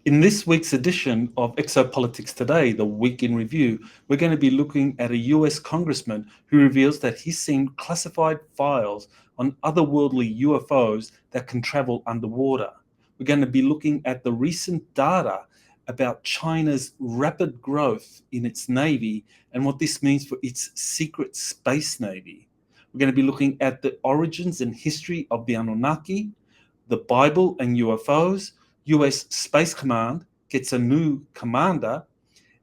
In this week's edition of Exopolitics Today, the Week in Review, we're going to be looking at a US congressman who reveals that he's seen classified files on otherworldly UFOs that can travel underwater. We're going to be looking at the recent data about China's rapid growth in its navy and what this means for its secret space navy. We're going to be looking at the origins and history of the Anunnaki, the Bible and UFOs. US Space Command gets a new commander,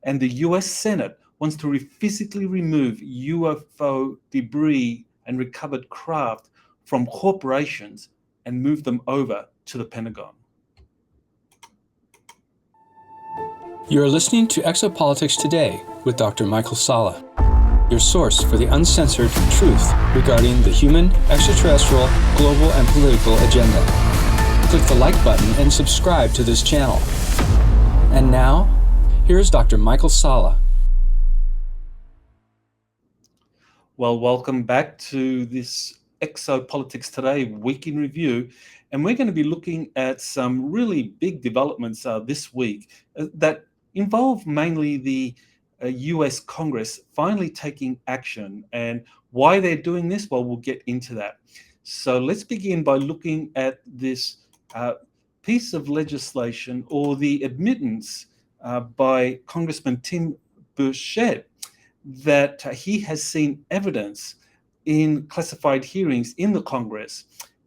and the US Senate wants to physically remove UFO debris and recovered craft from corporations and move them over to the Pentagon. You are listening to Exopolitics Today with Dr. Michael Salla, your source for the uncensored truth regarding the human, extraterrestrial, global, and political agenda. Click the like button and subscribe to this channel. And now, here's Dr. Michael Salla. Well, welcome back to this Exopolitics Today Week in Review. And we're going to be looking at some really big developments this week that involve mainly the US Congress finally taking action. And why they're doing this, well, we'll get into that. So let's begin by looking at this piece of legislation, or the admittance by Congressman Tim Burchett that he has seen evidence in classified hearings in the Congress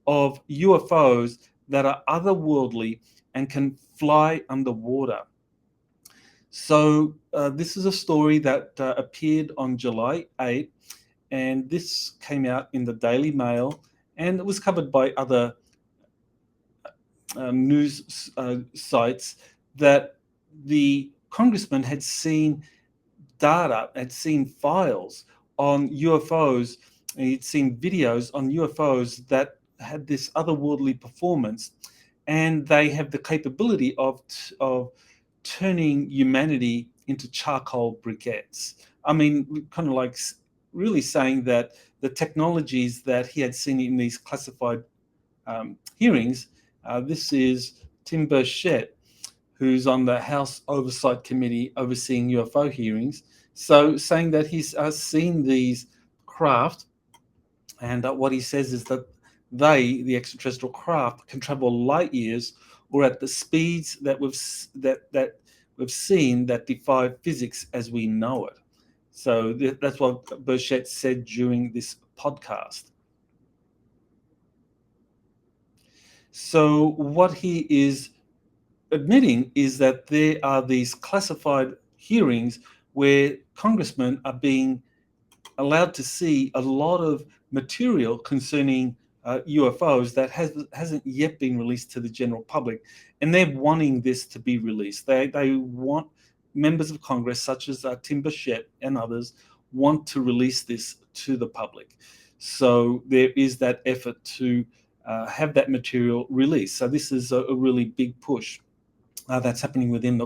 of UFOs that are otherworldly and can fly underwater. So this is a story that appeared on July 8th, and this came out in the Daily Mail, and it was covered by other news sites, that the congressman had seen data, had seen files on UFOs, and he'd seen videos on UFOs that had this otherworldly performance, and they have the capability of turning humanity into charcoal briquettes. I mean, kind of like really saying that the technologies that he had seen in these classified hearings. This is Tim Burchett, who's on the House Oversight Committee overseeing UFO hearings. So saying that he's seen these craft, and what he says is that the extraterrestrial craft, can travel light years or at the speeds that we've seen that defy physics as we know it. So that's what Burchett said during this podcast. So what he is admitting is that there are these classified hearings where congressmen are being allowed to see a lot of material concerning UFOs that hasn't yet been released to the general public, and they're wanting this to be released. They want members of Congress, such as Tim Burchett and others, want to release this to the public. So there is that effort to have that material released. So this is a really big push that's happening within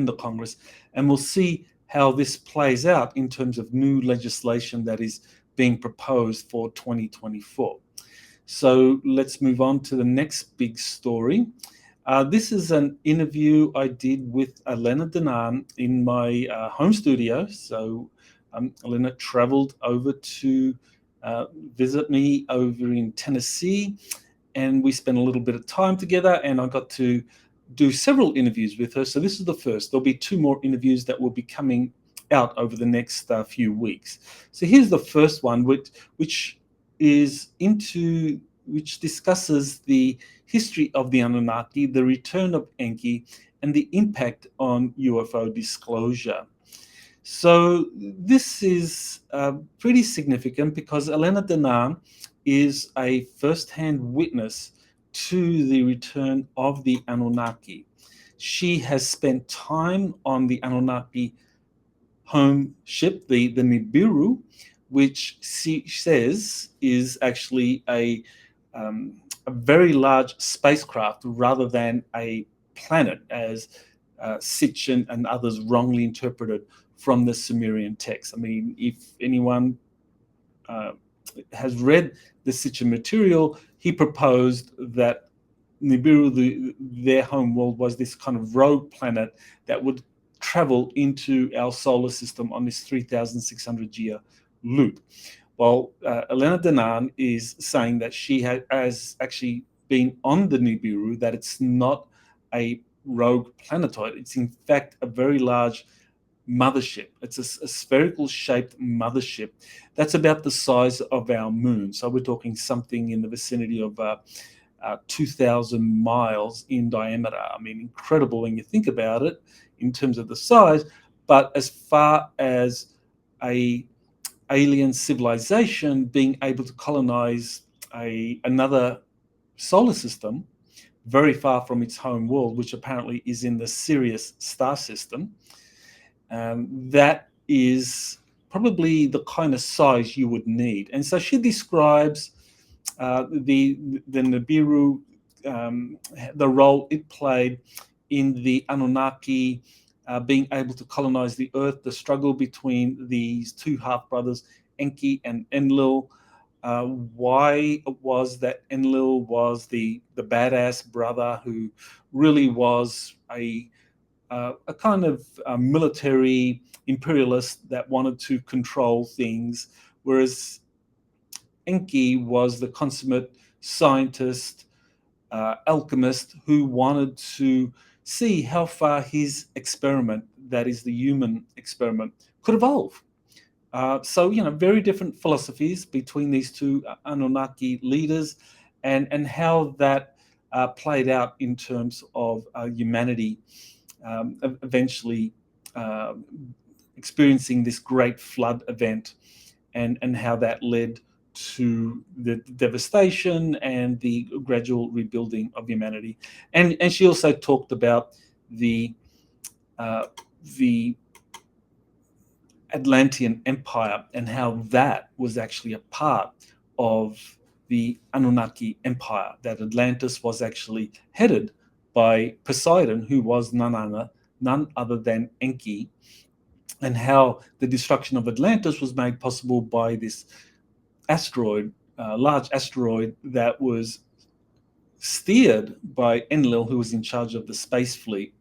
the Congress, and we'll see how this plays out in terms of new legislation that is being proposed for 2024. So let's move on to the next big story. This is an interview I did with Elena Dunham in my home studio. So Elena traveled over to visit me over in Tennessee, and we spent a little bit of time together, and I got to do several interviews with her. So this is the first. There'll be 2 more interviews that will be coming out over the next few weeks. So here's the first one, which discusses the history of the Anunnaki, the return of Enki, and the impact on UFO disclosure. So this is pretty significant because Elena Danaan is a first-hand witness to the return of the Anunnaki. She has spent time on the Anunnaki home ship, the Nibiru, which she says is actually a very large spacecraft rather than a planet, as Sitchin and others wrongly interpreted from the Sumerian text. I mean, if anyone has read the Sitchin material, he proposed that Nibiru, their home world, was this kind of rogue planet that would travel into our solar system on this 3,600-year loop. Well, Elena Dunham is saying that she has actually been on the Nibiru, that it's not a rogue planetoid. It's in fact a very large mothership. It's a spherical shaped mothership that's about the size of our moon. So we're talking something in the vicinity of 2,000 miles in diameter. I mean, incredible when you think about it in terms of the size. But as far as a alien civilization being able to colonize another solar system very far from its home world, which apparently is in the Sirius star system, that is probably the kind of size you would need. And so she describes the Nibiru, the role it played in the Anunnaki being able to colonize the Earth, the struggle between these two half-brothers, Enki and Enlil. Why it was that Enlil was the badass brother who really was a kind of military imperialist that wanted to control things, whereas Enki was the consummate scientist, alchemist who wanted to see how far his experiment, that is the human experiment, could evolve. So, very different philosophies between these two Anunnaki leaders, and how that played out in terms of humanity eventually experiencing this great flood event, and how that led to the devastation and the gradual rebuilding of humanity. And she also talked about the Atlantean Empire and how that was actually a part of the Anunnaki Empire, that Atlantis was actually headed by Poseidon, who was none other than Enki, and how the destruction of Atlantis was made possible by this asteroid, large asteroid that was steered by Enlil, who was in charge of the space fleet,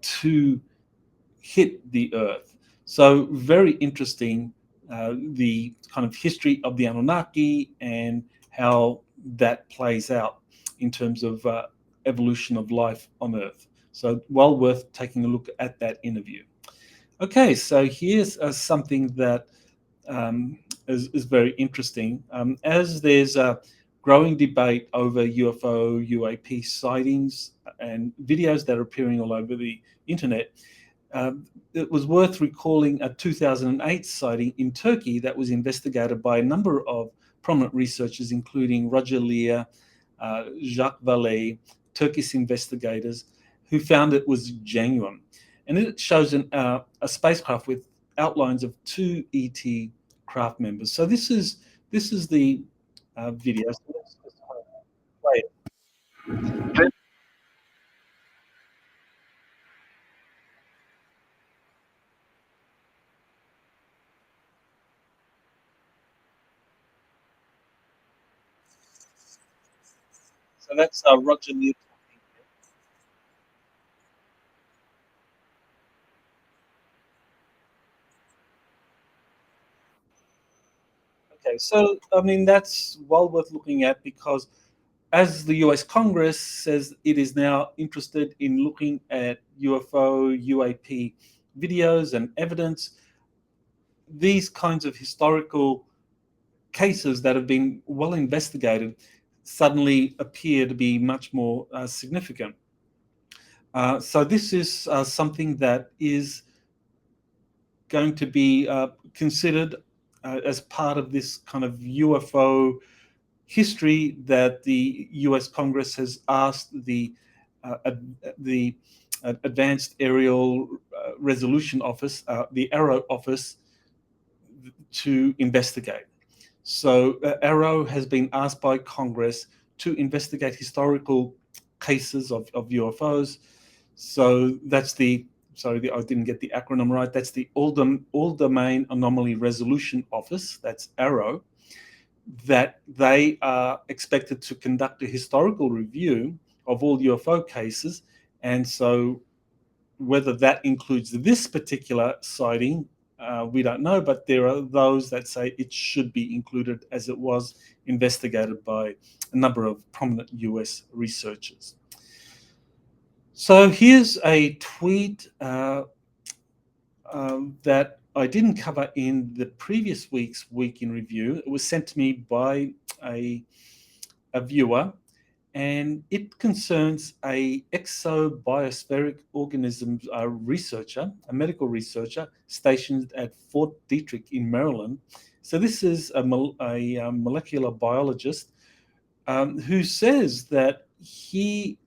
to hit the Earth. So very interesting, the kind of history of the Anunnaki and how that plays out in terms of evolution of life on Earth. So well worth taking a look at that interview. Okay, so here's something that is very interesting. As there's a growing debate over UFO, UAP sightings and videos that are appearing all over the internet, it was worth recalling a 2008 sighting in Turkey that was investigated by a number of prominent researchers, including Roger Lear, Jacques Vallée, Turkish investigators, who found it was genuine. And it shows a spacecraft with outlines of two ET craft members. So this is the video. So let's play it. So that's Roger Lear. Okay, so I mean that's well worth looking at, because as the US Congress says it is now interested in looking at UFO, UAP videos and evidence, these kinds of historical cases that have been well investigated suddenly appear to be much more significant. So this is something that is going to be considered as part of this kind of UFO history that the U.S. Congress has asked the Advanced Aerial Resolution Office, the AARO office, to investigate. So AARO has been asked by Congress to investigate historical cases of UFOs. So that's sorry, I didn't get the acronym right. That's the All Domain Anomaly Resolution Office. That's AARO, that they are expected to conduct a historical review of all UFO cases. And so whether that includes this particular sighting, we don't know, but there are those that say it should be included as it was investigated by a number of prominent US researchers. So here's a tweet that I didn't cover in the previous week's Week in Review. It was sent to me by a viewer, and it concerns a exobiospheric organisms researcher, a medical researcher stationed at Fort Detrick in Maryland. So this is a molecular biologist who says that he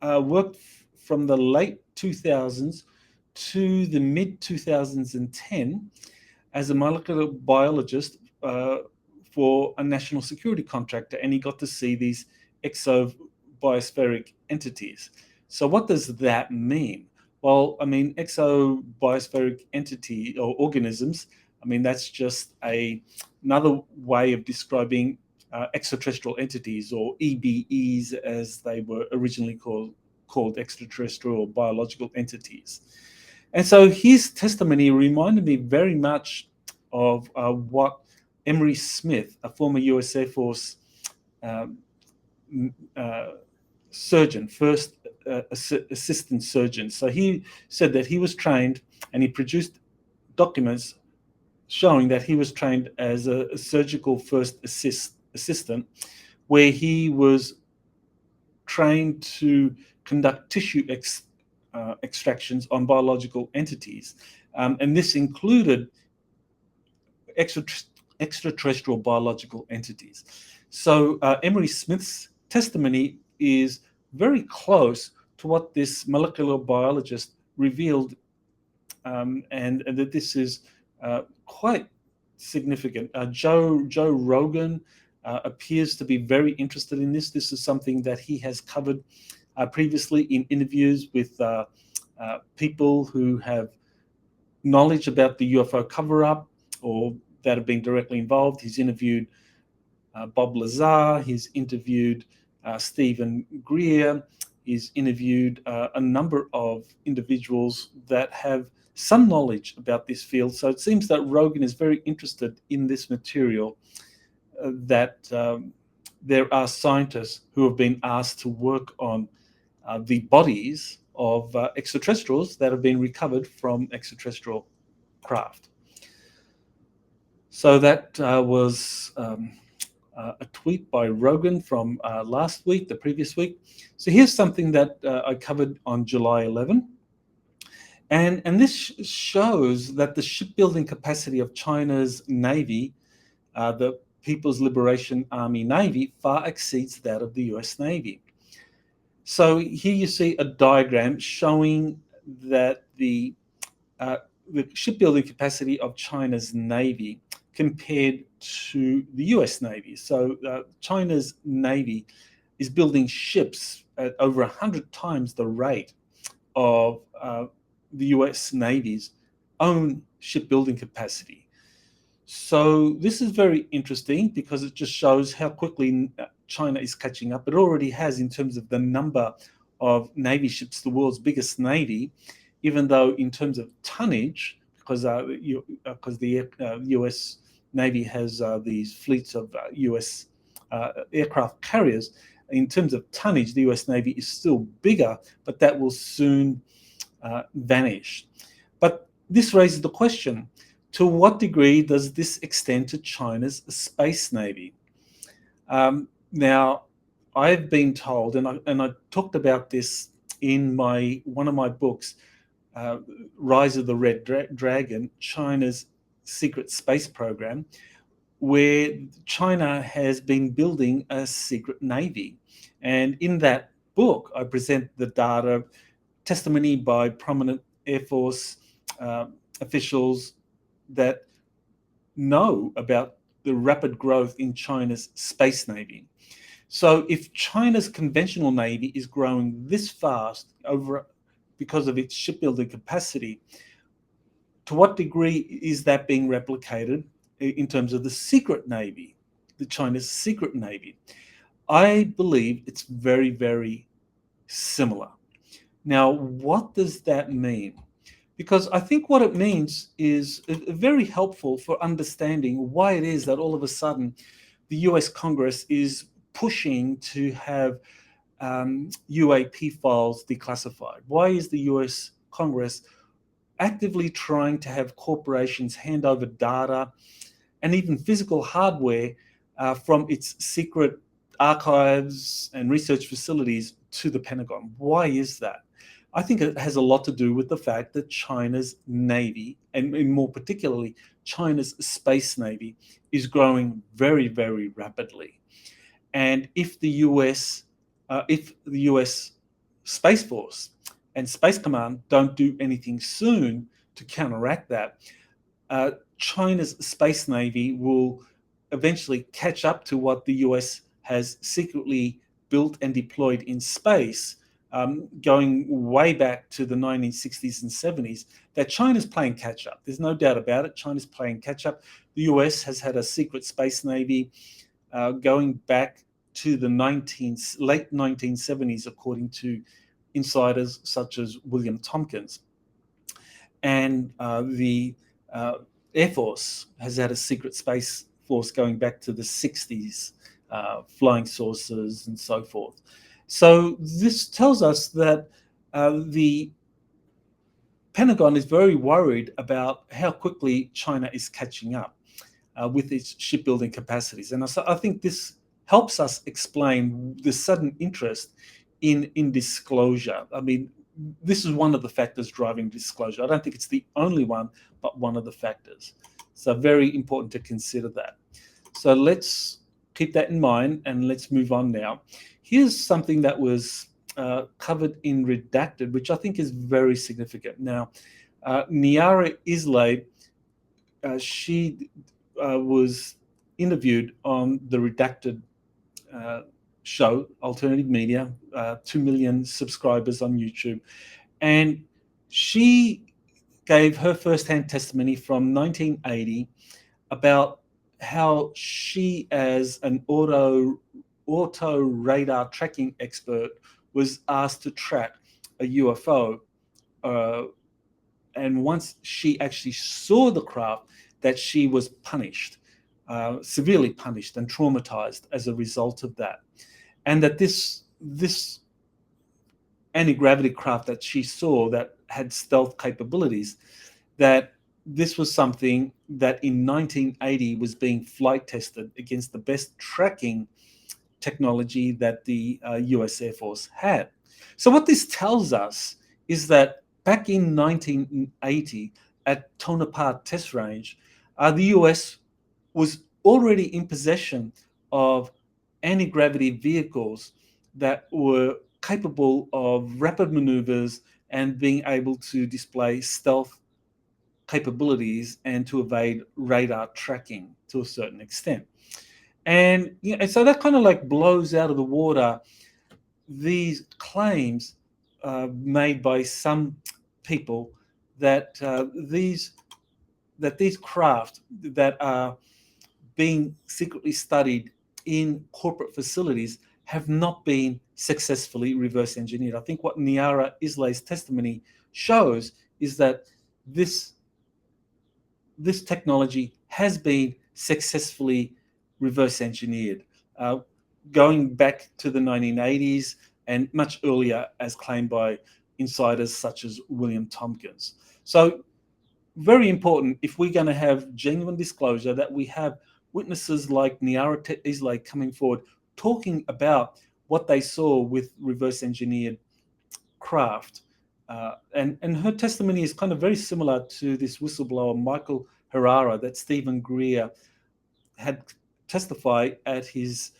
worked from the late 2000s to the mid 2010 as a molecular biologist for a national security contractor, and he got to see these exobiospheric entities. So what does that mean? Well, I mean, exobiospheric entity or organisms, I mean, that's just another way of describing extraterrestrial entities, or EBEs as they were originally called extraterrestrial biological entities. And so his testimony reminded me very much of what Emery Smith, a former US Air Force surgeon, first assistant surgeon. So he said that he was trained, and he produced documents showing that he was trained as a surgical first assistant, where he was trained to conduct tissue extractions on biological entities. And this included extraterrestrial biological entities. So Emery Smith's testimony is very close to what this molecular biologist revealed, and that this is quite significant. Joe Rogan appears to be very interested in this. This is something that he has covered previously in interviews with people who have knowledge about the UFO cover-up or that have been directly involved. He's interviewed Bob Lazar, he's interviewed Stephen Greer, he's interviewed a number of individuals that have some knowledge about this field. So it seems that Rogan is very interested in this material, that there are scientists who have been asked to work on the bodies of extraterrestrials that have been recovered from extraterrestrial craft. So that was a tweet by Rogan from last week, the previous week. So here's something that I covered on July 11. And this shows that the shipbuilding capacity of China's Navy, the People's Liberation Army Navy, far exceeds that of the US Navy. So here you see a diagram showing that the shipbuilding capacity of China's Navy compared to the US Navy. So China's Navy is building ships at over 100 times the rate of the US Navy's own shipbuilding capacity. So this is very interesting because it just shows how quickly China is catching up. It already has, in terms of the number of Navy ships, the world's biggest Navy, even though in terms of tonnage, because the US Navy has these fleets of US aircraft carriers, in terms of tonnage, the US Navy is still bigger, but that will soon vanish. But this raises the question, to what degree does this extend to China's space navy? Now, I've been told, and I talked about this in one of my books, Rise of the Red Dragon, China's secret space program, where China has been building a secret navy. And in that book, I present the data, testimony by prominent Air Force officials that know about the rapid growth in China's space navy. So if China's conventional navy is growing this fast because of its shipbuilding capacity, to what degree is that being replicated in terms of the secret navy, the China's secret navy. I believe it's very, very similar. Now, what does that mean? Because I think what it means is very helpful for understanding why it is that all of a sudden the US Congress is pushing to have UAP files declassified. Why is the US Congress actively trying to have corporations hand over data and even physical hardware from its secret archives and research facilities to the Pentagon? Why is that? I think it has a lot to do with the fact that China's Navy, and more particularly China's Space Navy, is growing very, very rapidly. And if the US Space Force and Space Command don't do anything soon to counteract that, China's Space Navy will eventually catch up to what the US has secretly built and deployed in space, going way back to the 1960s and 70s, that China's playing catch up. There's no doubt about it. China's playing catch up. The US has had a secret space navy going back to the late 1970s, according to insiders such as William Tompkins. And the Air Force has had a secret space force going back to the 60s, flying saucers and so forth. So this tells us that the Pentagon is very worried about how quickly China is catching up with its shipbuilding capacities. And I think this helps us explain the sudden interest in disclosure. I mean, this is one of the factors driving disclosure. I don't think it's the only one, but one of the factors. So very important to consider that. So let's keep that in mind and let's move on now. Here's something that was covered in Redacted, which I think is very significant. Now, Niara Isla, she was interviewed on the Redacted show, Alternative Media, 2 million subscribers on YouTube. And she gave her firsthand testimony from 1980 about how she, as an auto radar tracking expert, was asked to track a UFO. And once she actually saw the craft, that she was punished, severely punished and traumatized as a result of that. And that this anti-gravity craft that she saw that had stealth capabilities, that this was something that in 1980 was being flight tested against the best tracking technology that the US Air Force had. So what this tells us is that back in 1980 at Tonopah Test Range, the US was already in possession of anti-gravity vehicles that were capable of rapid maneuvers and being able to display stealth capabilities and to evade radar tracking to a certain extent. And so that kind of like blows out of the water these claims made by some people that these craft that are being secretly studied in corporate facilities have not been successfully reverse engineered. I think what Niara Isla's testimony shows is that this technology has been successfully reverse engineered, going back to the 1980s and much earlier, as claimed by insiders such as William Tompkins. So very important, if we're going to have genuine disclosure, that we have witnesses like Niara Isla coming forward talking about what they saw with reverse engineered craft. And her testimony is kind of very similar to this whistleblower, Michael Herrera, that Stephen Greer had testified at his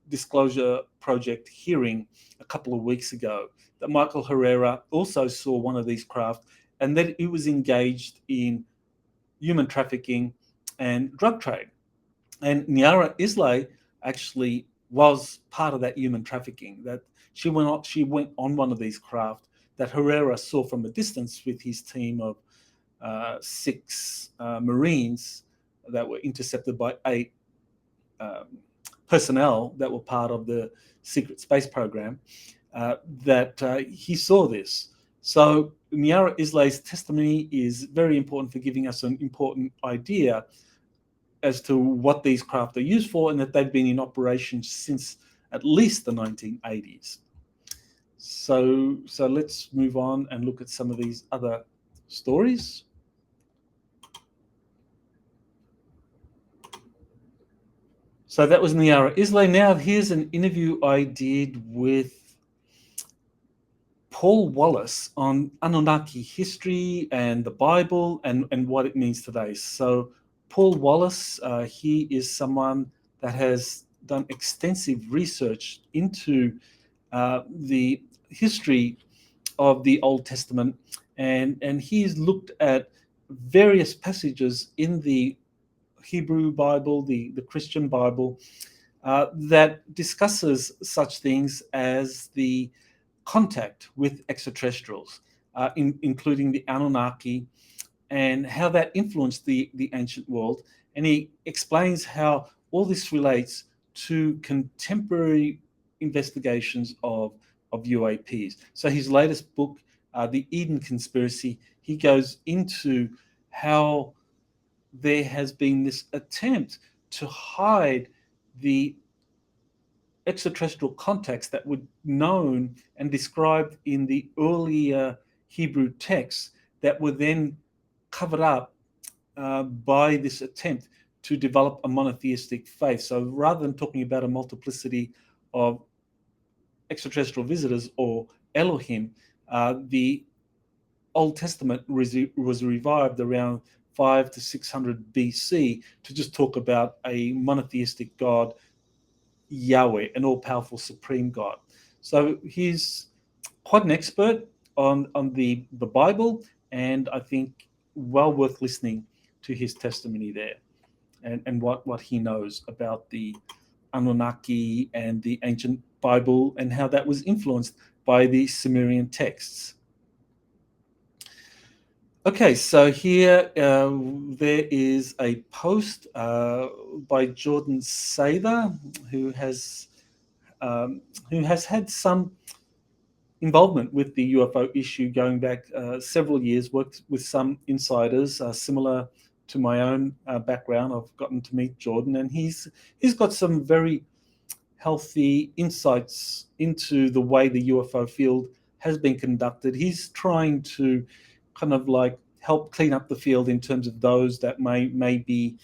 Disclosure Project hearing a couple of weeks ago, that Michael Herrera also saw one of these craft and that it was engaged in human trafficking and drug trade. And Niara Isla actually was part of that human trafficking, that she went on one of these craft that Herrera saw from a distance with his team of 6 Marines that were intercepted by 8 personnel that were part of the secret space program, that he saw this. So Niara Isla's testimony is very important for giving us an important idea as to what these craft are used for, and that they've been in operation since at least the 1980s. So let's move on and look at some of these other stories. So that was Niara Isla. Now here's an interview I did with Paul Wallace on Anunnaki history and the Bible and what it means today. So Paul Wallace, he is someone that has done extensive research into the history of the Old Testament, and he's looked at various passages in the Hebrew Bible, the Christian Bible, that discusses such things as the contact with extraterrestrials, including the Anunnaki, and how that influenced the ancient world. And he explains how all this relates to contemporary investigations of UAPs. So his latest book, The Eden Conspiracy, he goes into how there has been this attempt to hide the extraterrestrial contacts that were known and described in the earlier Hebrew texts that were then covered up by this attempt to develop a monotheistic faith. So rather than talking about a multiplicity of extraterrestrial visitors or Elohim, the Old Testament was revived around 500 to 600 BC to just talk about a monotheistic God, Yahweh, an all-powerful supreme God. So he's quite an expert on the Bible, and I think well worth listening to his testimony there and what he knows about the Anunnaki and the ancient Bible and how that was influenced by the Sumerian texts. Okay, so here there is a post by Jordan Sather, who has had some involvement with the UFO issue going back several years, worked with some insiders similar to my own background. I've gotten to meet Jordan, and he's got some very healthy insights into the way the UFO field has been conducted. He's trying to kind of like help clean up the field in terms of those that may be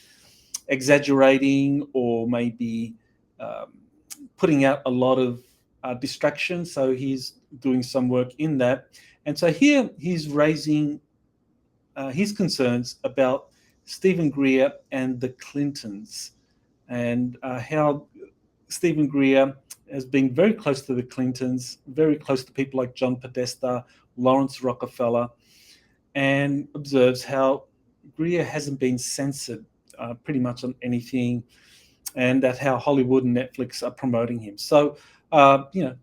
exaggerating or may be putting out a lot of distraction. So he's doing some work in that. And so here he's raising his concerns about Stephen Greer and the Clintons, and how Stephen Greer has been very close to the Clintons, very close to people like John Podesta, Lawrence Rockefeller, and observes how Greer hasn't been censored pretty much on anything, and that how Hollywood and Netflix are promoting him. So,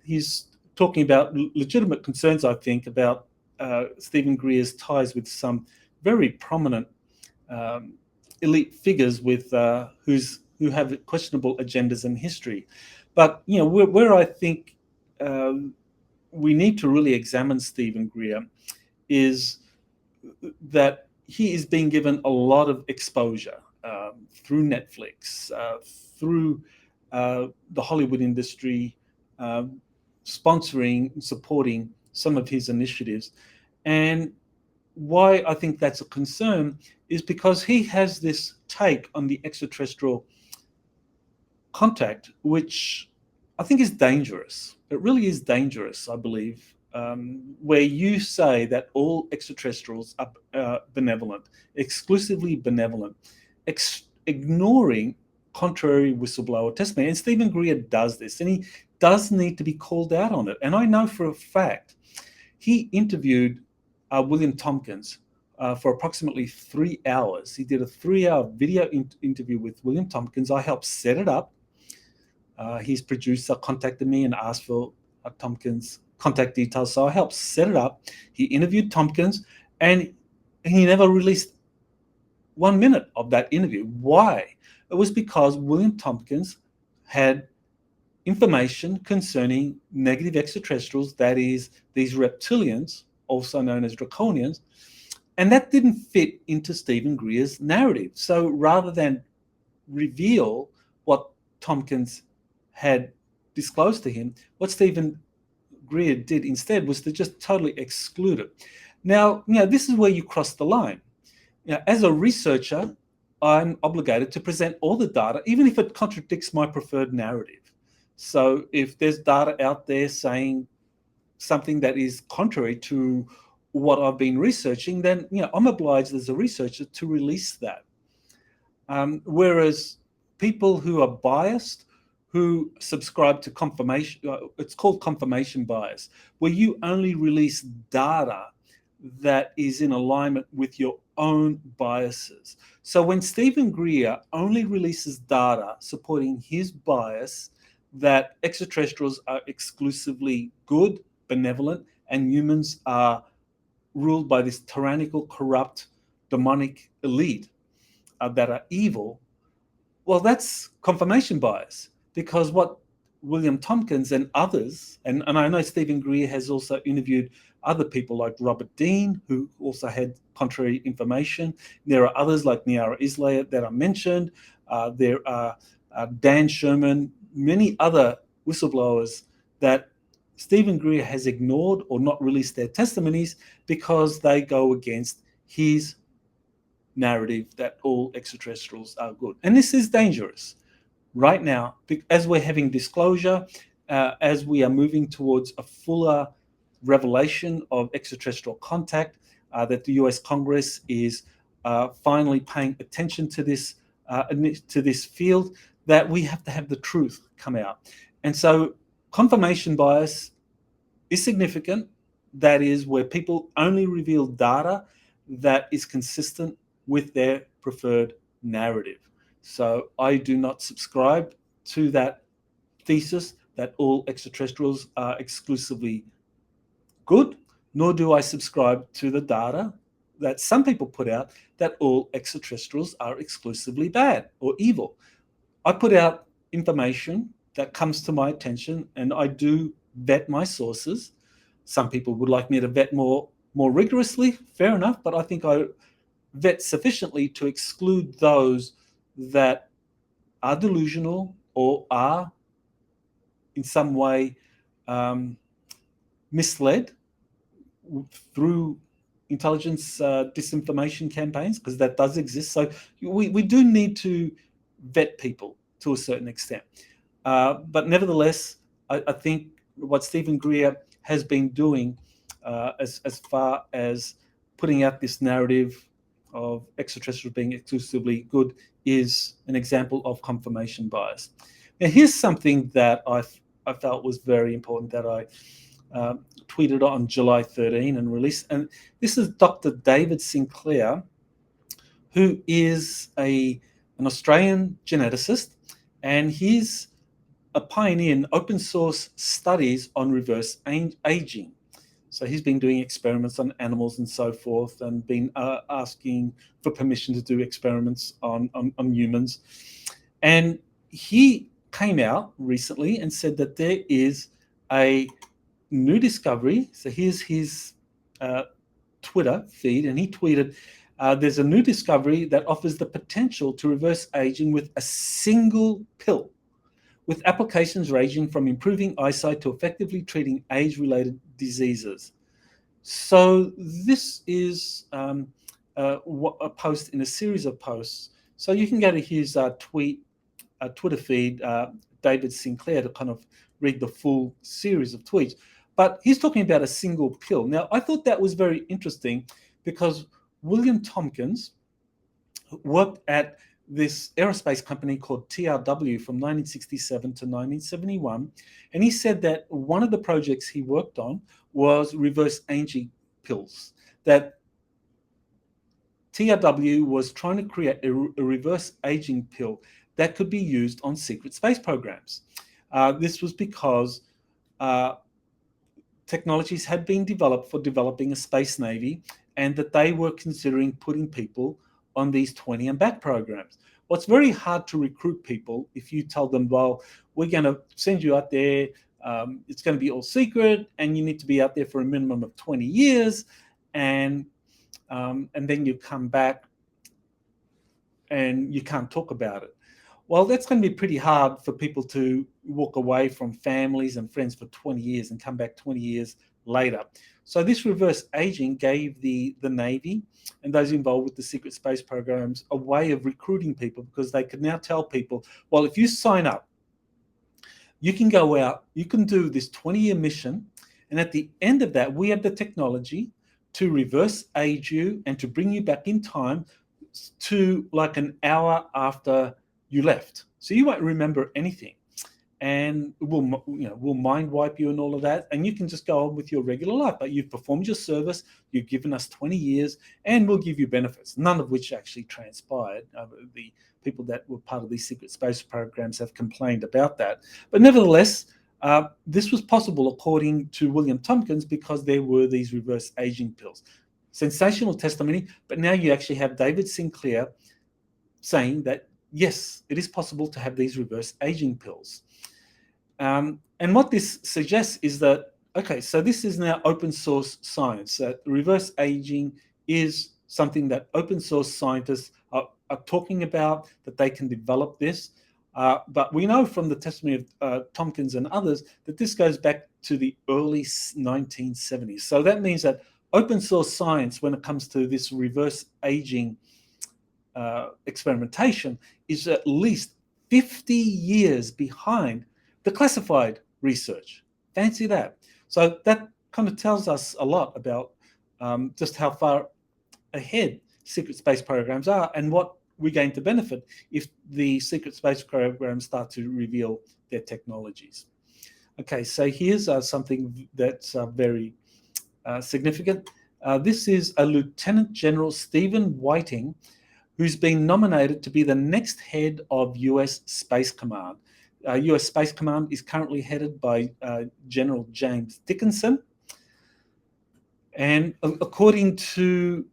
he's talking about legitimate concerns, I think, about Stephen Greer's ties with some very prominent elite figures with who have questionable agendas in history. But where I think we need to really examine Stephen Greer is that he is being given a lot of exposure through Netflix, through the Hollywood industry, sponsoring and supporting some of his initiatives. And why I think that's a concern is because he has this take on the extraterrestrial contact, which I think is dangerous. It really is dangerous, I believe, where you say that all extraterrestrials are benevolent, exclusively benevolent, ignoring contrary whistleblower testimony. And Stephen Greer does this, and he does need to be called out on it. And I know for a fact he interviewed William Tompkins for approximately 3 hours. He did a 3-hour video interview with William Tompkins. I helped set it up. His producer contacted me and asked for Tompkins' contact details, so I helped set it up. He interviewed Tompkins, and he never released 1 minute of that interview. Why? It was because William Tompkins had information concerning negative extraterrestrials, that is, these reptilians, also known as draconians, and that didn't fit into Stephen Greer's narrative. So rather than reveal what Tompkins had disclosed to him, what Stephen Greer did instead was to just totally exclude it. Now, this is where you cross the line. As a researcher, I'm obligated to present all the data, even if it contradicts my preferred narrative. So if there's data out there saying something that is contrary to what I've been researching, then I'm obliged as a researcher to release that. Whereas people who are biased, who subscribe to confirmation, it's called confirmation bias, where you only release data that is in alignment with your own biases. So when Stephen Greer only releases data supporting his bias that extraterrestrials are exclusively good, benevolent, and humans are ruled by this tyrannical, corrupt, demonic elite that are evil, well, that's confirmation bias. Because what William Tompkins and others, and I know Stephen Greer has also interviewed other people like Robert Dean, who also had contrary information. There are others like Niara Isla that are mentioned. There are Dan Sherman, many other whistleblowers that Stephen Greer has ignored or not released their testimonies because they go against his narrative that all extraterrestrials are good. And this is dangerous. Right now, as we're having disclosure, as we are moving towards a fuller revelation of extraterrestrial contact, that the US Congress is finally paying attention to this field, that we have to have the truth come out. And so confirmation bias is significant. That is where people only reveal data that is consistent with their preferred narrative. So I do not subscribe to that thesis that all extraterrestrials are exclusively good, nor do I subscribe to the data that some people put out that all extraterrestrials are exclusively bad or evil. I put out information that comes to my attention, and I do vet my sources. Some people would like me to vet more rigorously, fair enough, but I think I vet sufficiently to exclude those that are delusional or are in some way misled through intelligence disinformation campaigns, because that does exist. So we do need to vet people to a certain extent. But nevertheless, I think what Stephen Greer has been doing as far as putting out this narrative of extraterrestrials being exclusively good is an example of confirmation bias. Now, here's something that I felt was very important that I tweeted on July 13 and released. And this is Dr. David Sinclair, who is an Australian geneticist, and he's a pioneer in open source studies on reverse aging. So he's been doing experiments on animals and so forth, and been asking for permission to do experiments on humans. And he came out recently and said that there is a new discovery. So here's his Twitter feed, and he tweeted, there's a new discovery that offers the potential to reverse aging with a single pill, with applications ranging from improving eyesight to effectively treating age-related diseases. So this is a post in a series of posts. So you can go to his Twitter feed, David Sinclair, to kind of read the full series of tweets. But he's talking about a single pill. Now, I thought that was very interesting because William Tompkins worked at this aerospace company called TRW from 1967 to 1971. And he said that one of the projects he worked on was reverse aging pills, that TRW was trying to create a reverse aging pill that could be used on secret space programs. This was because technologies had been developed for developing a space navy, and that they were considering putting people on these 20 and back programs. What's very hard to recruit people if you tell them, well, we're going to send you out there, it's going to be all secret, and you need to be out there for a minimum of 20 years, and then you come back and you can't talk about it. Well, that's going to be pretty hard for people to walk away from families and friends for 20 years and come back 20 years later. So this reverse aging gave the Navy and those involved with the secret space programs a way of recruiting people, because they could now tell people, well, if you sign up, you can go out, you can do this 20-year mission, and at the end of that, we have the technology to reverse age you and to bring you back in time to like an hour after you left. So you won't remember anything. And we'll mind wipe you and all of that, and you can just go on with your regular life. But you've performed your service, you've given us 20 years, and we'll give you benefits, none of which actually transpired. The people that were part of these secret space programs have complained about that. But nevertheless, this was possible according to William Tompkins because there were these reverse aging pills. Sensational testimony, but now you actually have David Sinclair saying that, yes, it is possible to have these reverse aging pills. And what this suggests is that, okay, so this is now open source science. Reverse aging is something that open source scientists are talking about, that they can develop this. But we know from the testimony of Tompkins and others that this goes back to the early 1970s. So that means that open source science, when it comes to this reverse aging experimentation, is at least 50 years behind the classified research. Fancy that. So that kind of tells us a lot about just how far ahead secret space programs are and what we're going to benefit if the secret space programs start to reveal their technologies. Okay, so here's something that's very significant. This is a Lieutenant General Stephen Whiting, who's been nominated to be the next head of US Space Command. US Space Command is currently headed by General James Dickinson. And according to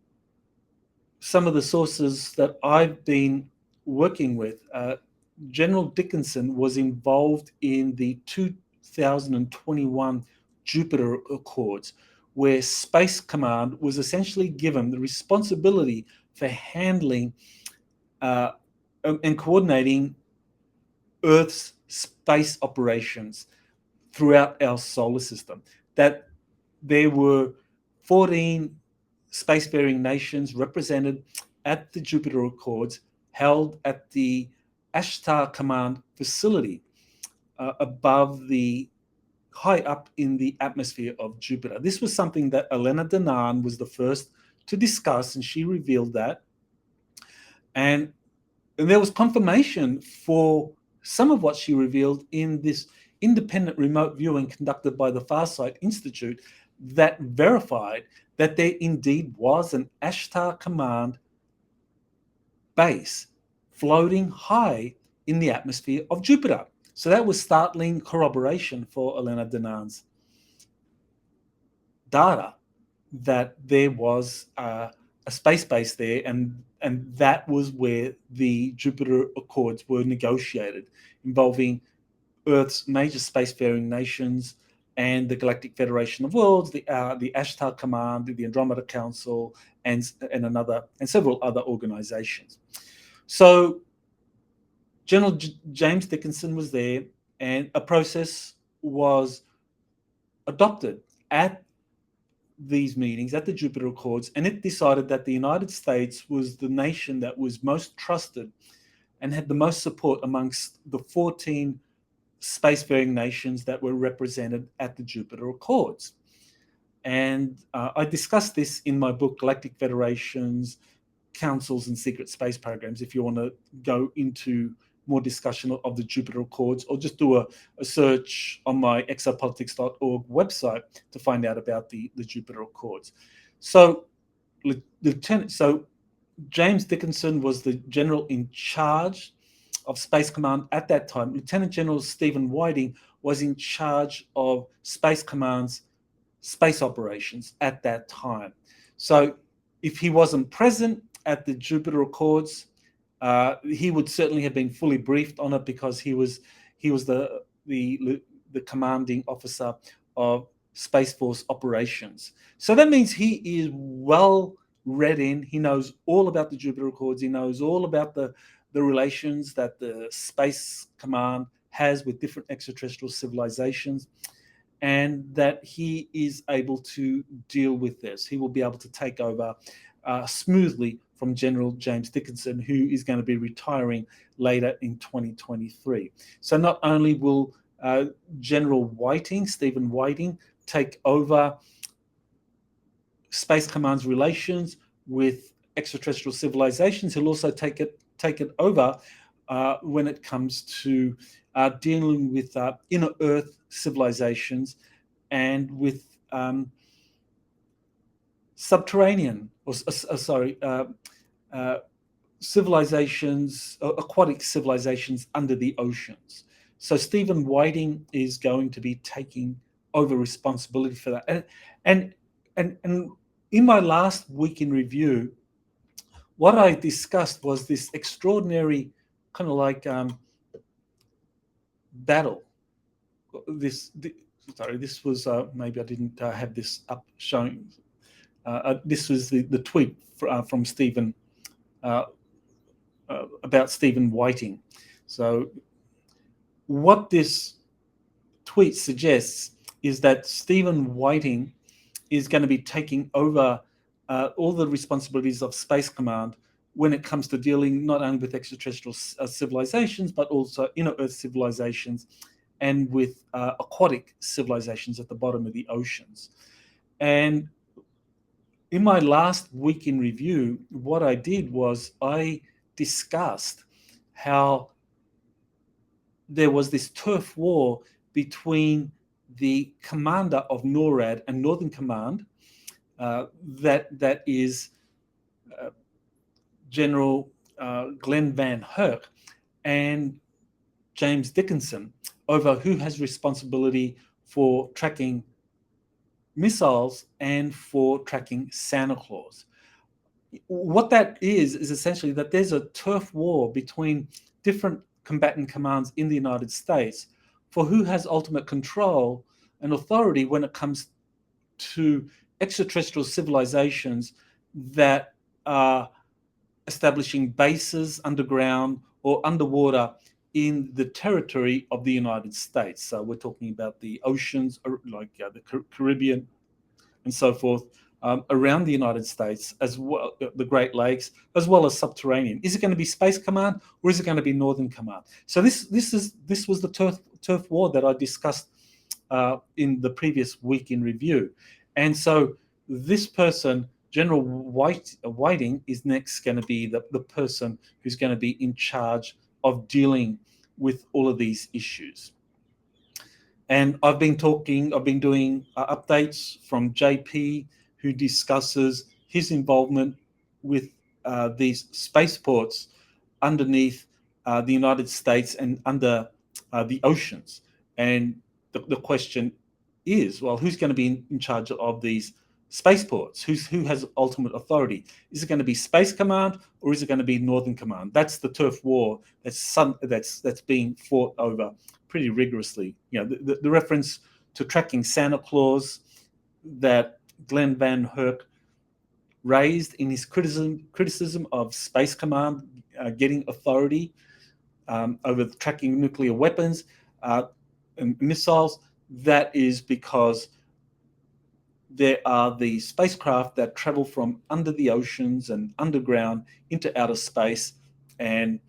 some of the sources that I've been working with, General Dickinson was involved in the 2021 Jupiter Accords, where Space Command was essentially given the responsibility for handling and coordinating Earth's space operations throughout our solar system. That there were 14 spacefaring nations represented at the Jupiter Accords, held at the Ashtar Command facility above the high up in the atmosphere of Jupiter. This was something that Elena Dunham was the first to discuss, and she revealed that. And there was confirmation for some of what she revealed in this independent remote viewing conducted by the Farsight Institute that verified that there indeed was an Ashtar Command base floating high in the atmosphere of Jupiter. So that was startling corroboration for Elena Dunham's data that there was a space base there, and that was where the Jupiter Accords were negotiated, involving Earth's major spacefaring nations and the Galactic Federation of Worlds, the Ashtar Command, the Andromeda Council, and several other organizations. So General James Dickinson was there, and a process was adopted at these meetings at the Jupiter Accords, and it decided that the United States was the nation that was most trusted and had the most support amongst the 14 spacefaring nations that were represented at the Jupiter Accords. And I discussed this in my book, Galactic Federations, Councils, and Secret Space Programs, if you want to go into more discussion of the Jupiter Accords, or just do a search on my exopolitics.org website to find out about the Jupiter Accords. So James Dickinson was the general in charge of Space Command at that time. Lieutenant General Stephen Whiting was in charge of Space Command's space operations at that time. So if he wasn't present, at the Jupiter Accords. He would certainly have been fully briefed on it because he was the commanding officer of Space Force operations. So that means he is well read in. He knows all about the Jupiter Accords. He knows all about the relations that the Space Command has with different extraterrestrial civilizations, and that he is able to deal with this. He will be able to take over smoothly from General James Dickinson, who is going to be retiring later in 2023. So not only will General Stephen Whiting, take over Space Command's relations with extraterrestrial civilizations, he'll also take it over when it comes to dealing with inner Earth civilizations and with subterranean, civilizations, aquatic civilizations under the oceans. So Stephen Whiting is going to be taking over responsibility for that. And in my last week in review, what I discussed was this extraordinary kind of like battle. This was maybe I didn't have this up showing. This was the tweet from Stephen about Stephen Whiting. So what this tweet suggests is that Stephen Whiting is going to be taking over all the responsibilities of Space Command when it comes to dealing not only with extraterrestrial civilizations, but also inner Earth civilizations and with aquatic civilizations at the bottom of the oceans. And in my last week in review, what I did was I discussed how there was this turf war between the commander of NORAD and Northern Command, that is General Glenn Van Herk, and James Dickinson, over who has responsibility for tracking missiles and for tracking Santa Claus. What that is essentially that there's a turf war between different combatant commands in the United States for who has ultimate control and authority when it comes to extraterrestrial civilizations that are establishing bases underground or underwater in the territory of the United States. So we're talking about the oceans, like the Caribbean and so forth, around the United States, as well the Great Lakes, as well as subterranean. Is it going to be Space Command or is it going to be Northern Command? So this was the turf war that I discussed in the previous week in review. And so this person, General Whiting, is next going to be the person who's going to be in charge of dealing with all of these issues. And I've been doing updates from JP, who discusses his involvement with these spaceports underneath the United States and under the oceans. And the question is, well, who's going to be in charge of these spaceports? Who has ultimate authority? Is it going to be Space Command or is it going to be Northern Command? That's the turf war that's being fought over pretty rigorously. You know, the reference to tracking Santa Claus that Glenn Van Herk raised in his criticism of Space Command getting authority over tracking nuclear weapons and missiles. That is because there are the spacecraft that travel from under the oceans and underground into outer space, and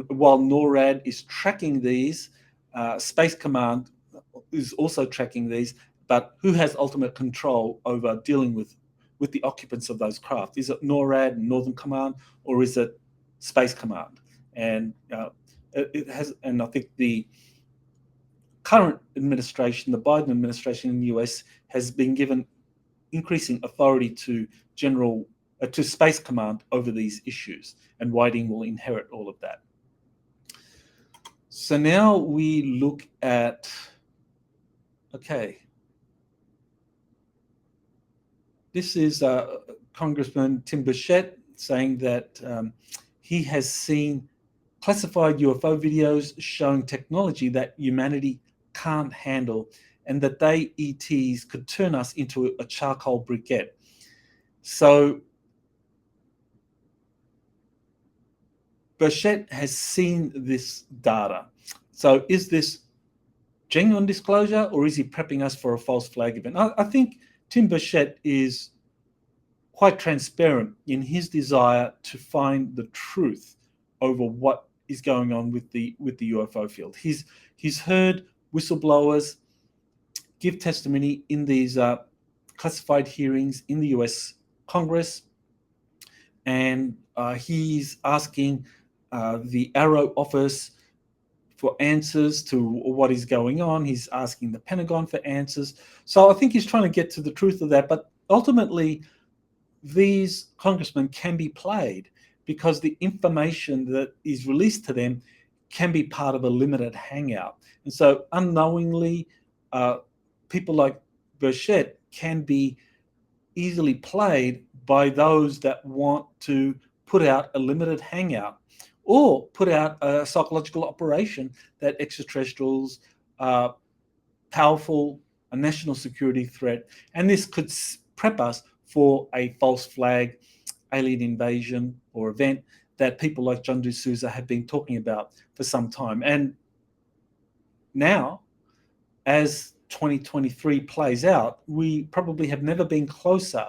while NORAD is tracking these, Space Command is also tracking these. But who has ultimate control over dealing with the occupants of those craft? Is it NORAD, Northern Command, or is it Space Command? And it has, and I think the current administration, the Biden administration in the US, has been given increasing authority to Space Command over these issues, and Whiting will inherit all of that. So now we look at, okay, this is Congressman Tim Burchette, saying that he has seen classified UFO videos showing technology that humanity can't handle, and that they, ETs, could turn us into a charcoal briquette. So Burchett has seen this data. So is this genuine disclosure, or is he prepping us for a false flag event? I think Tim Burchett is quite transparent in his desire to find the truth over what is going on with the UFO field. He's heard whistleblowers give testimony in these classified hearings in the US Congress, and he's asking the Arrow office for answers to what is going on. He's asking the Pentagon for answers. So I think he's trying to get to the truth of that. But ultimately, these congressmen can be played because the information that is released to them can be part of a limited hangout. And so unknowingly, people like Burchett can be easily played by those that want to put out a limited hangout or put out a psychological operation that extraterrestrials are powerful, a national security threat, and this could prep us for a false flag alien invasion or event that people like John D'Souza have been talking about for some time. And now, as 2023 plays out, we probably have never been closer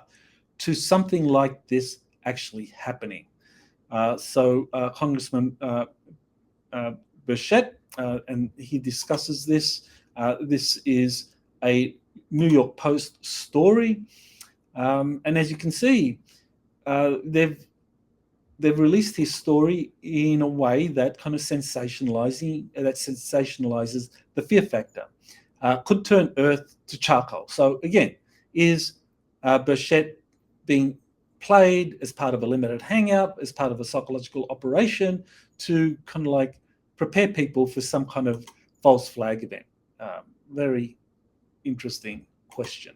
to something like this actually happening. So Congressman Burchett, and he discusses this. This is a New York Post story. And as you can see, they've released his story in a way that kind of sensationalizes the fear factor. Could turn Earth to charcoal. So again, is Burchett being played as part of a limited hangout, as part of a psychological operation to kind of like prepare people for some kind of false flag event? Very interesting question.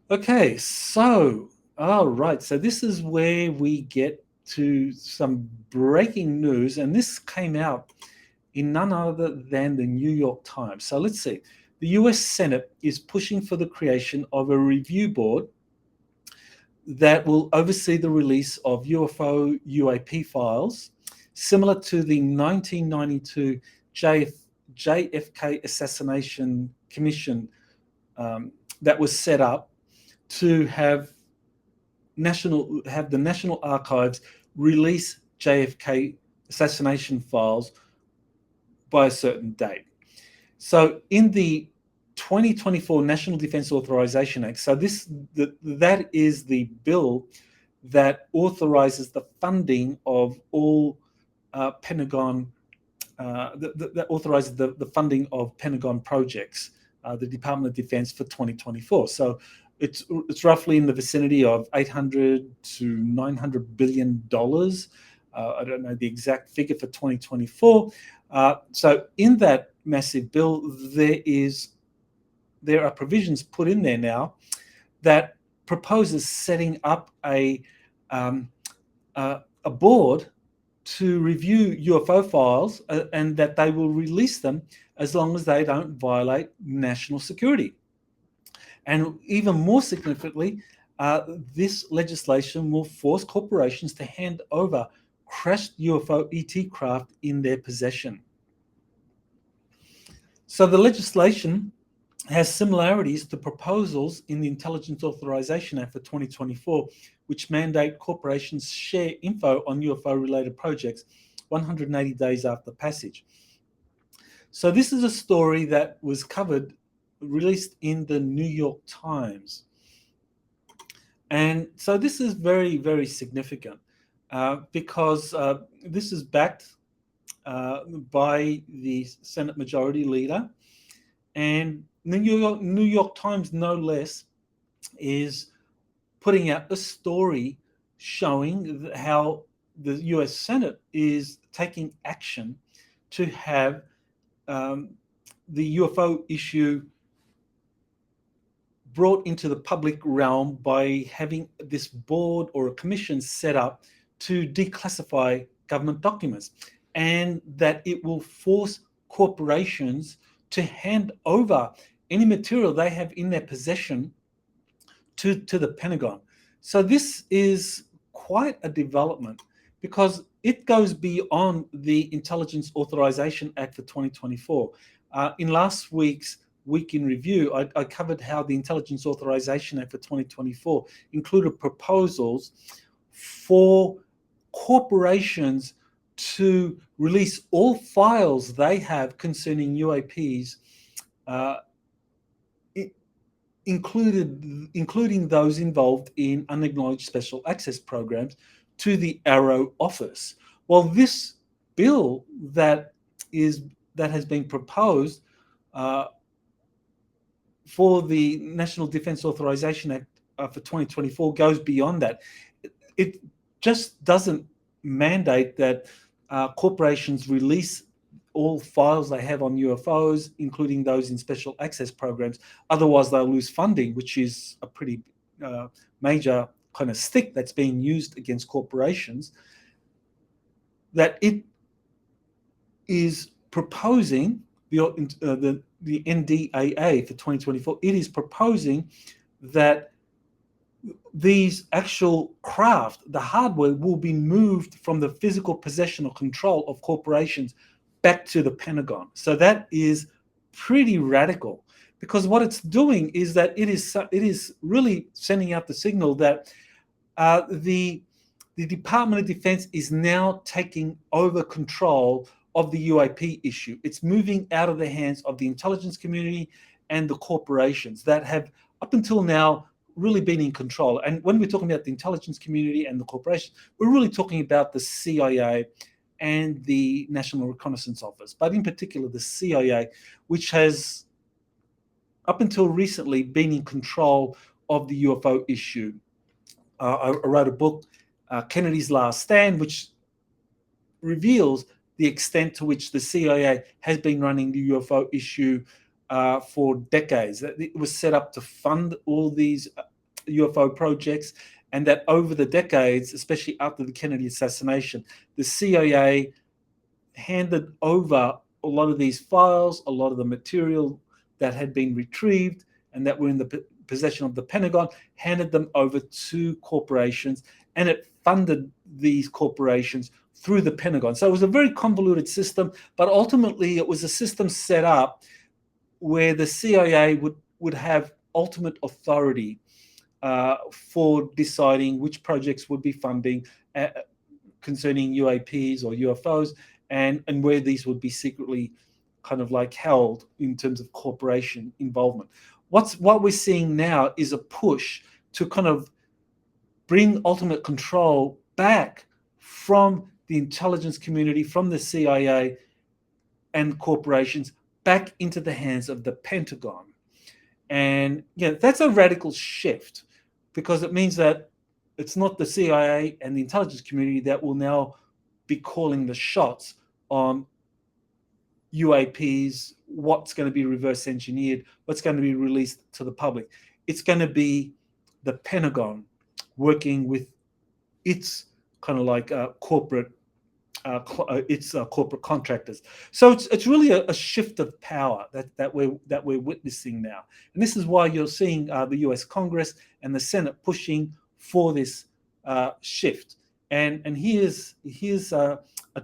Okay, so, all right. So this is where we get to some breaking news, and this came out in none other than the New York Times. So let's see. The US Senate is pushing for the creation of a review board that will oversee the release of UFO UAP files, similar to the 1992 JFK Assassination Commission that was set up to have the National Archives release JFK assassination files by a certain date. So in the 2024 National Defense Authorization Act, so that is the bill that authorizes the funding of all Pentagon, that authorizes the funding of Pentagon projects, the Department of Defense for 2024. So it's roughly in the vicinity of $800 to $900 billion. I don't know the exact figure for 2024. So in that massive bill, there are provisions put in there now that proposes setting up a board to review UFO files, and that they will release them as long as they don't violate national security. And even more significantly, this legislation will force corporations to hand over crashed UFO ET craft in their possession. So the legislation has similarities to proposals in the Intelligence Authorization Act for 2024, which mandate corporations share info on UFO-related projects 180 days after passage. So this is a story that was released in the New York Times. And so this is very, very significant because this is backed by the Senate Majority Leader, and the New York Times, no less, is putting out a story showing how the US Senate is taking action to have the UFO issue brought into the public realm by having this board or a commission set up to declassify government documents, and that it will force corporations to hand over any material they have in their possession to the Pentagon. So this is quite a development because it goes beyond the Intelligence Authorization Act for 2024. In last week's Week in Review, I covered how the Intelligence Authorization Act for 2024 included proposals for corporations to release all files they have concerning UAPs, including those involved in unacknowledged special access programs, to the Arrow office. Well, this bill that has been proposed for the National Defense Authorization Act for 2024 goes beyond that. It just doesn't mandate that corporations release all files they have on UFOs, including those in special access programs. Otherwise, they'll lose funding, which is a pretty major kind of stick that's being used against corporations. That it is proposing the NDAA for 2024. It is proposing that these actual craft, the hardware, will be moved from the physical possession or control of corporations back to the Pentagon. So that is pretty radical, because what it's doing is that it is really sending out the signal that the Department of Defense is now taking over control of the UAP issue. It's moving out of the hands of the intelligence community and the corporations that have up until now really been in control. And when we're talking about the intelligence community and the corporations, we're really talking about the CIA and the National Reconnaissance Office, but in particular the CIA, which has up until recently been in control of the UFO issue. I wrote a book, Kennedy's Last Stand, which reveals the extent to which the CIA has been running the UFO issue for decades. It was set up to fund all these UFO projects, and that over the decades, especially after the Kennedy assassination, the CIA handed over a lot of these files, a lot of the material that had been retrieved and that were in the possession of the Pentagon, handed them over to corporations, and it funded these corporations through the Pentagon. So it was a very convoluted system, but ultimately it was a system set up where the CIA would have ultimate authority for deciding which projects would be funding concerning UAPs or UFOs, and where these would be secretly kind of like held in terms of corporation involvement. What we're seeing now is a push to kind of bring ultimate control back from the intelligence community, from the CIA and corporations, back into the hands of the Pentagon. And that's a radical shift, because it means that it's not the CIA and the intelligence community that will now be calling the shots on UAPs, what's going to be reverse engineered, what's going to be released to the public. It's going to be the Pentagon working with its kind of like corporate contractors. So it's really a shift of power that we're witnessing now, and this is why you're seeing the U.S. Congress and the Senate pushing for this shift. And here's a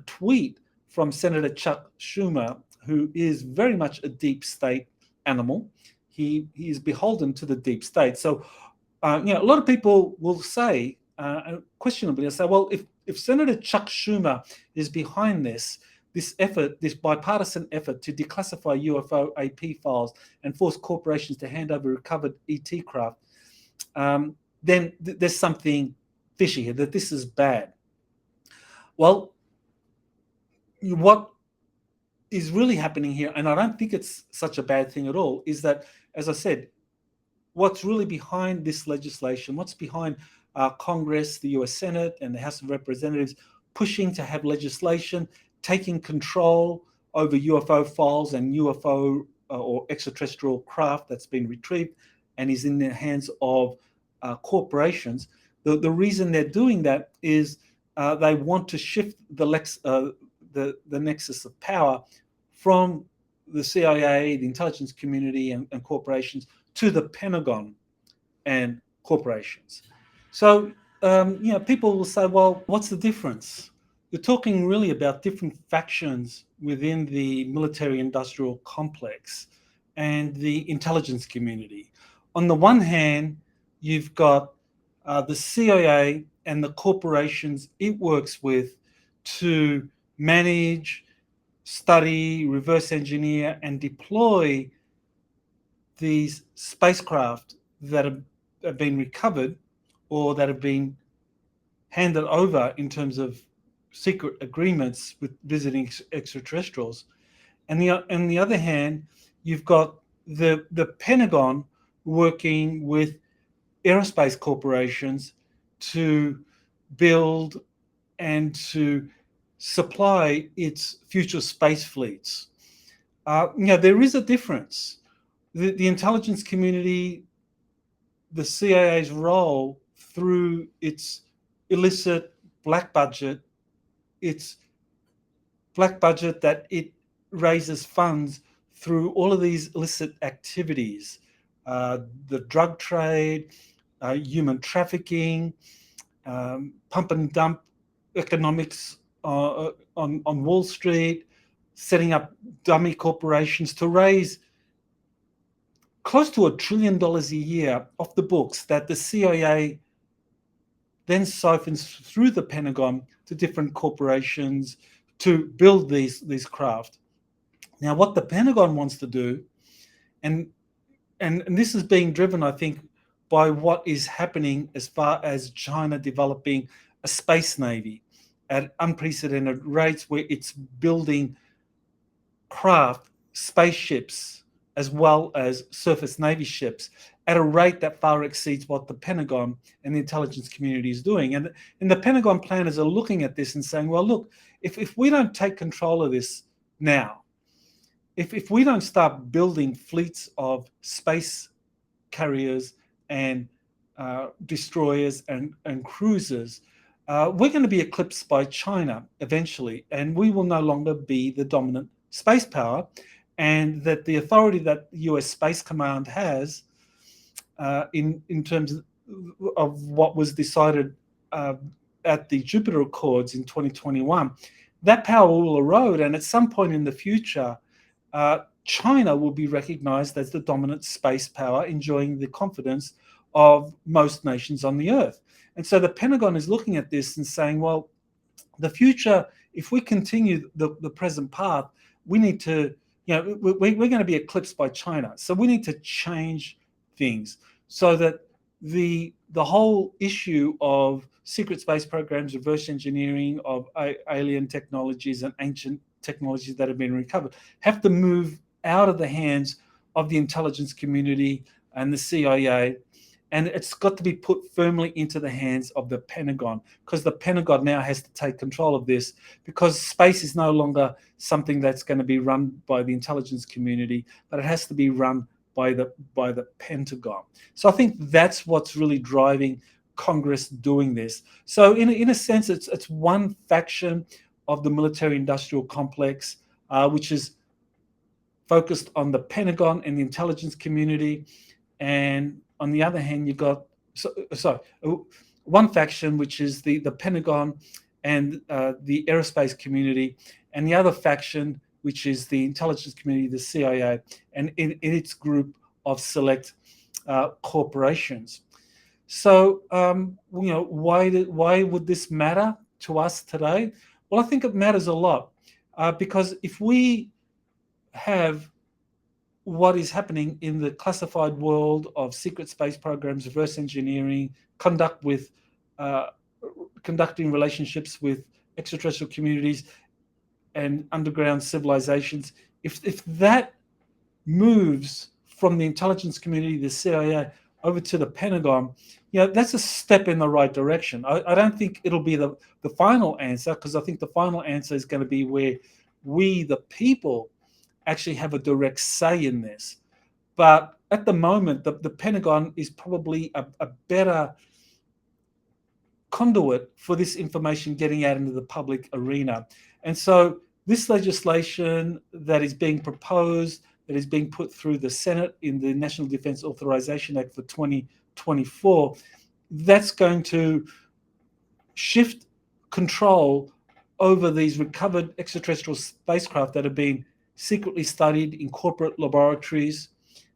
tweet from Senator Chuck Schumer, who is very much a deep state animal. He is beholden to the deep state. So a lot of people will say, questionably, they'll say, well, if Senator Chuck Schumer is behind this effort, this bipartisan effort to declassify UFO AP files and force corporations to hand over recovered ET craft, then there's something fishy here, that this is bad. Well, what is really happening here, and I don't think it's such a bad thing at all, is that, as I said, what's really behind this legislation, what's behind Congress, the US Senate, and the House of Representatives pushing to have legislation taking control over UFO files and UFO or extraterrestrial craft that's been retrieved, and is in the hands of corporations. The reason they're doing that is they want to shift the nexus of power from the CIA, the intelligence community, and corporations to the Pentagon and corporations. So, people will say, well, what's the difference? You're talking really about different factions within the military-industrial complex and the intelligence community. On the one hand, you've got the CIA and the corporations it works with to manage, study, reverse engineer, and deploy these spacecraft that have been recovered or that have been handed over in terms of secret agreements with visiting extraterrestrials. And on the other hand, you've got the Pentagon working with aerospace corporations to build and to supply its future space fleets. There is a difference. The intelligence community, the CIA's role through its illicit black budget, its black budget that it raises funds through all of these illicit activities, the drug trade, human trafficking, pump and dump economics on Wall Street, setting up dummy corporations to raise close to $1 trillion a year off the books that the CIA then siphons through the Pentagon to different corporations to build these craft. Now, what the Pentagon wants to do, and this is being driven, I think, by what is happening as far as China developing a space navy at unprecedented rates, where it's building craft, spaceships, as well as surface navy ships at a rate that far exceeds what the Pentagon and the intelligence community is doing. And the Pentagon planners are looking at this and saying, well, look, if we don't take control of this now, if we don't start building fleets of space carriers and destroyers and cruisers, we're going to be eclipsed by China eventually, and we will no longer be the dominant space power. And that the authority that the US Space Command has in terms of what was decided at the Jupiter Accords in 2021, that power will erode, and at some point in the future, China will be recognized as the dominant space power, enjoying the confidence of most nations on the earth. And so the Pentagon is looking at this and saying, well, the future, if we continue the present path, we need to, we're going to be eclipsed by China. So we need to change things so that the whole issue of secret space programs, reverse engineering of alien technologies and ancient technologies that have been recovered have to move out of the hands of the intelligence community and the CIA. And it's got to be put firmly into the hands of the Pentagon, because the Pentagon now has to take control of this, because space is no longer something that's going to be run by the intelligence community, but it has to be run by the Pentagon. So I think that's what's really driving Congress doing this. So in a sense, it's one faction of the military-industrial complex, which is focused on the Pentagon and the intelligence community, and on the other hand, you've got one faction, which is the Pentagon and the aerospace community, and the other faction, which is the intelligence community, the CIA, and in its group of select corporations. So, why would this matter to us today? Well, I think it matters a lot because if we have what is happening in the classified world of secret space programs, reverse engineering, conducting relationships with extraterrestrial communities and underground civilizations, if that moves from the intelligence community, the CIA, over to the Pentagon, that's a step in the right direction. I don't think it'll be the final answer, because I think the final answer is going to be where we, the people, actually have a direct say in this. But at the moment, the Pentagon is probably a better conduit for this information getting out into the public arena. And so this legislation that is being proposed, that is being put through the Senate in the National Defense Authorization Act for 2024, that's going to shift control over these recovered extraterrestrial spacecraft that have been secretly studied in corporate laboratories.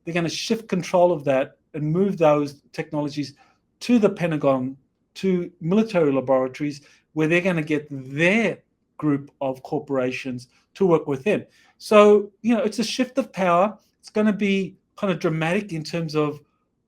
They're going to shift control of that and move those technologies to the Pentagon, to military laboratories, where they're going to get their group of corporations to work with them. So, it's a shift of power. It's going to be kind of dramatic in terms of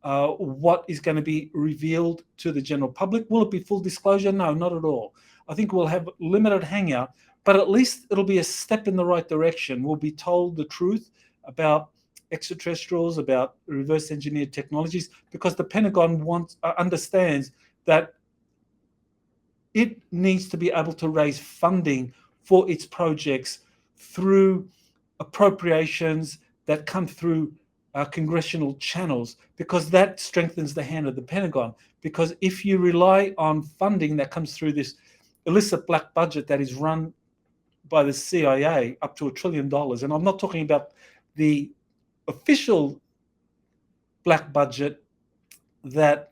what is going to be revealed to the general public. Will it be full disclosure? No, not at all. I think we'll have limited hangout, but at least it'll be a step in the right direction. We'll be told the truth about extraterrestrials, about reverse engineered technologies, because the Pentagon understands that it needs to be able to raise funding for its projects through appropriations that come through congressional channels, because that strengthens the hand of the Pentagon. Because if you rely on funding that comes through this illicit black budget that is run by the CIA up to $1 trillion, and I'm not talking about the official black budget that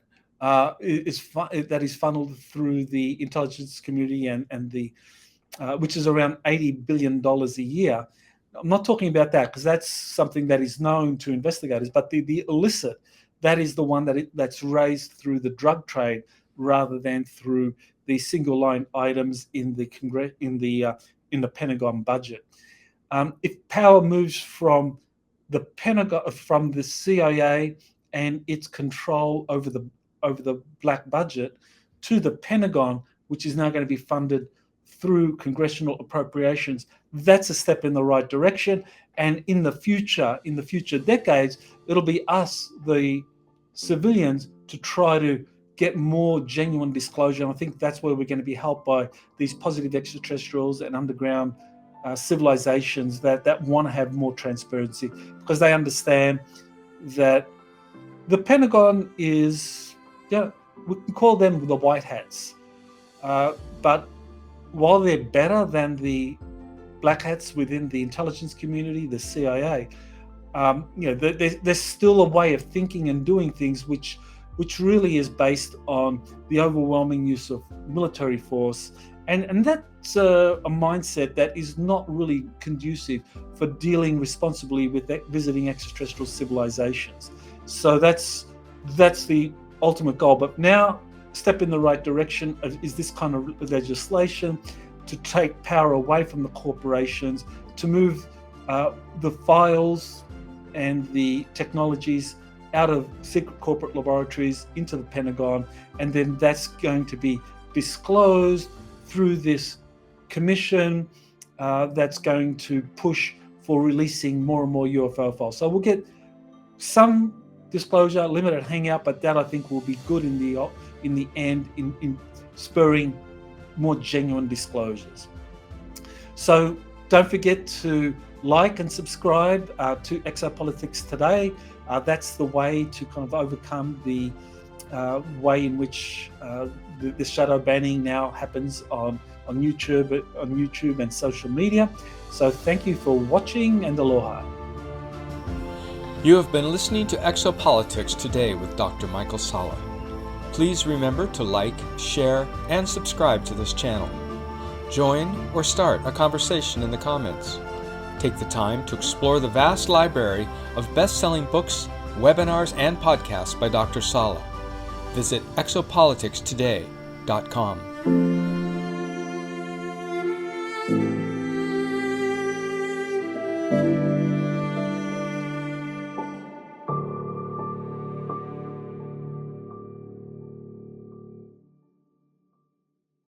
is funneled through the intelligence community and the which is around $80 billion a year. I'm not talking about that, because that's something that is known to investigators. But the illicit, that is the one that's raised through the drug trade rather than through the single line items in the Pentagon budget. If power moves from the Pentagon, from the CIA and its control over the black budget to the Pentagon, which is now going to be funded through congressional appropriations, that's a step in the right direction. And in the future decades, it'll be us, the civilians, to try to get more genuine disclosure. And I think that's where we're going to be helped by these positive extraterrestrials and underground civilizations that want to have more transparency, because they understand that the Pentagon is, we can call them the white hats, but while they're better than the black hats within the intelligence community, the CIA, there's still a way of thinking and doing things which really is based on the overwhelming use of military force, and that's a mindset that is not really conducive for dealing responsibly with visiting extraterrestrial civilizations. So that's the ultimate goal. But now, step in the right direction is this kind of legislation to take power away from the corporations, to move the files and the technologies out of secret corporate laboratories into the Pentagon, and then that's going to be disclosed through this commission that's going to push for releasing more and more UFO files. So we'll get some disclosure, limited hangout, but that I think will be good in the end in spurring more genuine disclosures. So don't forget to like and subscribe to Exopolitics Today. That's the way to kind of overcome the way in which the shadow banning now happens on YouTube and social media. So thank you for watching, and aloha. You have been listening to Exopolitics Today with Dr. Michael Salla. Please remember to like, share, and subscribe to this channel. Join or start a conversation in the comments. Take the time to explore the vast library of best-selling books, webinars, and podcasts by Dr. Salla. Visit exopoliticstoday.com.